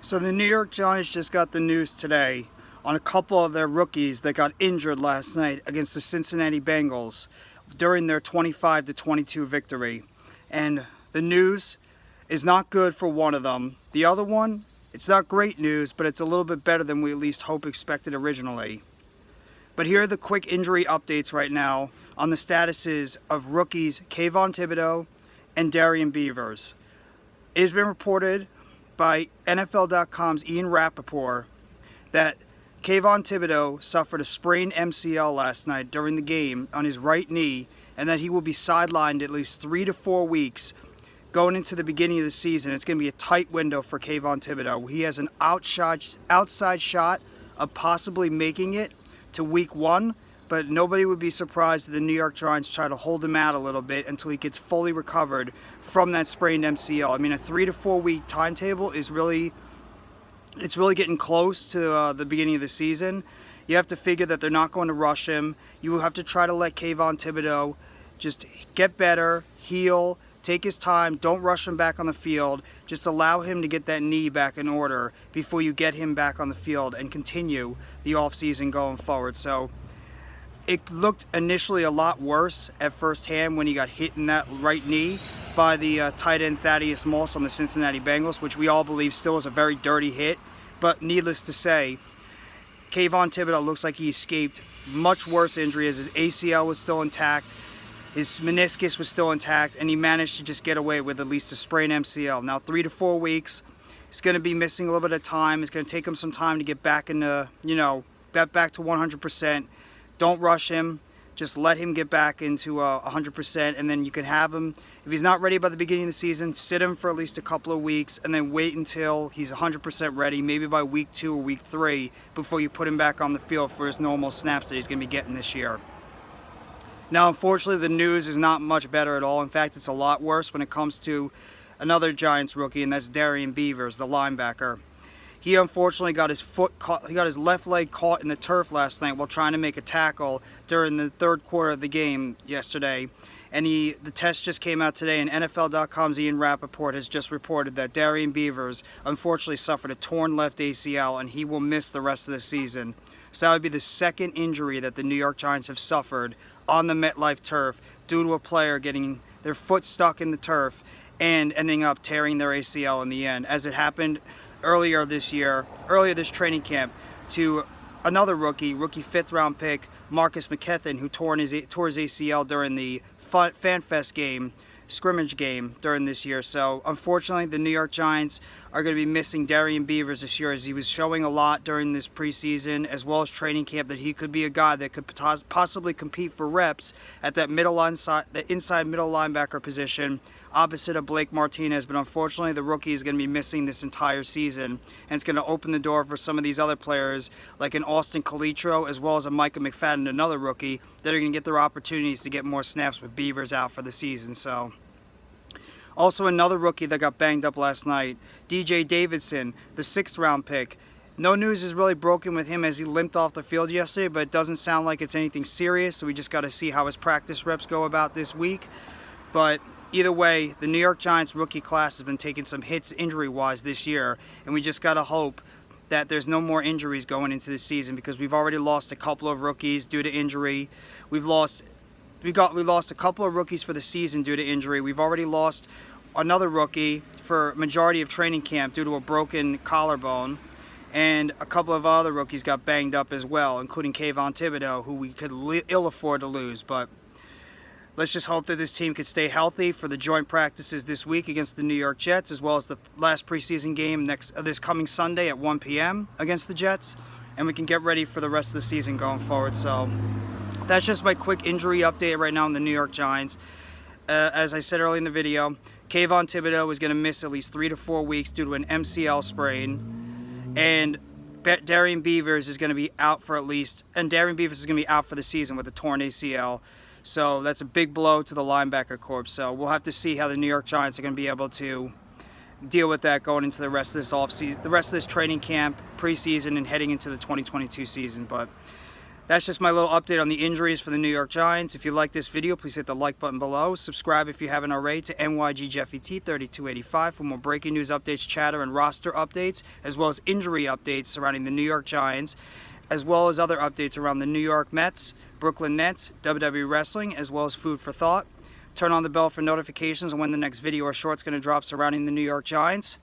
So the New York Giants just got the news today on a couple of their rookies that got injured last night against the Cincinnati Bengals during their 25-22 victory. And the news is not good for one of them. The other one, it's not great news, but it's a little bit better than we at least expected originally. But here are the quick injury updates right now on the statuses of rookies Kayvon Thibodeaux and Darrian Beavers. It has been reported by NFL.com's Ian Rappaport that Kayvon Thibodeaux suffered a sprained MCL last night during the game on his right knee, and that he will be sidelined at least 3 to 4 weeks going into the beginning of the season. It's going to be a tight window for Kayvon Thibodeaux. He has an outside shot of possibly making it to week 1, but nobody would be surprised if the New York Giants try to hold him out a little bit until he gets fully recovered from that sprained MCL. I mean, a 3 to 4 week timetable is really getting close to the beginning of the season. You have to figure that they're not going to rush him. You will have to try to let Kayvon Thibodeaux just get better, heal, take his time. Don't rush him back on the field. Just allow him to get that knee back in order before you get him back on the field and continue the offseason going forward. So it looked initially a lot worse at first hand when he got hit in that right knee by the tight end Thaddeus Moss on the Cincinnati Bengals, which we all believe still is a very dirty hit. But needless to say, Kayvon Thibodeaux looks like he escaped much worse injury, as his ACL was still intact, his meniscus was still intact, and he managed to just get away with at least a sprained MCL. Now 3 to 4 weeks, he's going to be missing a little bit of time. It's going to take him some time to get back into, back to 100%. Don't rush him. Just let him get back into 100%, and then you can have him. If he's not ready by the beginning of the season, sit him for at least a couple of weeks, and then wait until he's 100% ready, maybe by week 2 or week 3, before you put him back on the field for his normal snaps that he's going to be getting this year. Now, unfortunately, the news is not much better at all. In fact, it's a lot worse when it comes to another Giants rookie, and that's Darrian Beavers, the linebacker. He unfortunately got his left leg caught in the turf last night while trying to make a tackle during the third quarter of the game yesterday. And the test just came out today, and NFL.com's Ian Rappaport has just reported that Darrian Beavers unfortunately suffered a torn left ACL, and he will miss the rest of the season. So that would be the second injury that the New York Giants have suffered on the MetLife turf due to a player getting their foot stuck in the turf and ending up tearing their ACL in the end, as it happened earlier this training camp, to another rookie 5th round pick, Marcus McKethan, who tore his ACL during the FanFest scrimmage game during this year. So unfortunately, the New York Giants are going to be missing Darrian Beavers this year, as he was showing a lot during this preseason as well as training camp that he could be a guy that could possibly compete for reps at that inside middle linebacker position opposite of Blake Martinez. But unfortunately, the rookie is going to be missing this entire season, and it's going to open the door for some of these other players like an Austin Calitro as well as a Micah McFadden, another rookie, that are going to get their opportunities to get more snaps with Beavers out for the season. So also another rookie that got banged up last night, DJ Davidson, the 6th round pick. No news is really broken with him as he limped off the field yesterday, but it doesn't sound like it's anything serious, so we just got to see how his practice reps go about this week. But either way, the New York Giants rookie class has been taking some hits injury-wise this year, and we just got to hope that there's no more injuries going into the season, because we've already lost a couple of rookies due to injury. We lost a couple of rookies for the season due to injury. We've already lost another rookie for majority of training camp due to a broken collarbone, and a couple of other rookies got banged up as well, including Kayvon Thibodeaux, who we could ill afford to lose. But let's just hope that this team could stay healthy for the joint practices this week against the New York Jets, as well as the last preseason game this coming Sunday at 1 p.m. against the Jets, and we can get ready for the rest of the season going forward. So that's just my quick injury update right now on the New York Giants. As I said earlier in the video, Kayvon Thibodeaux is going to miss at least 3 to 4 weeks due to an MCL sprain, and Darrian Beavers is going to be out for the season with a torn ACL. So that's a big blow to the linebacker corps. So we'll have to see how the New York Giants are going to be able to deal with that going into the rest of this offseason, the rest of this training camp, preseason, and heading into the 2022 season. But That's just my little update on the injuries for the New York Giants. If you like this video, please hit the like button below. Subscribe if you haven't already to NYG Jeffy T 3285 for more breaking news updates, chatter, and roster updates, as well as injury updates surrounding the New York Giants, as well as other updates around the New York Mets, Brooklyn Nets, WWE Wrestling, as well as food for thought. Turn on the bell for notifications on when the next video or short's going to drop surrounding the New York Giants.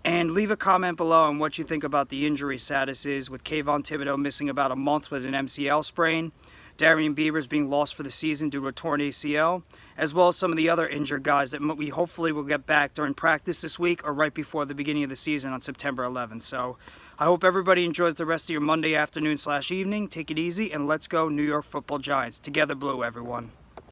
And leave a comment below on what you think about the injury statuses, with Kayvon Thibodeaux missing about a month with an MCL sprain, Darrian Beavers being lost for the season due to a torn ACL, as well as some of the other injured guys that we hopefully will get back during practice this week or right before the beginning of the season on September 11th. So I hope everybody enjoys the rest of your Monday afternoon/evening. Take it easy, and let's go New York Football Giants. Together Blue, everyone.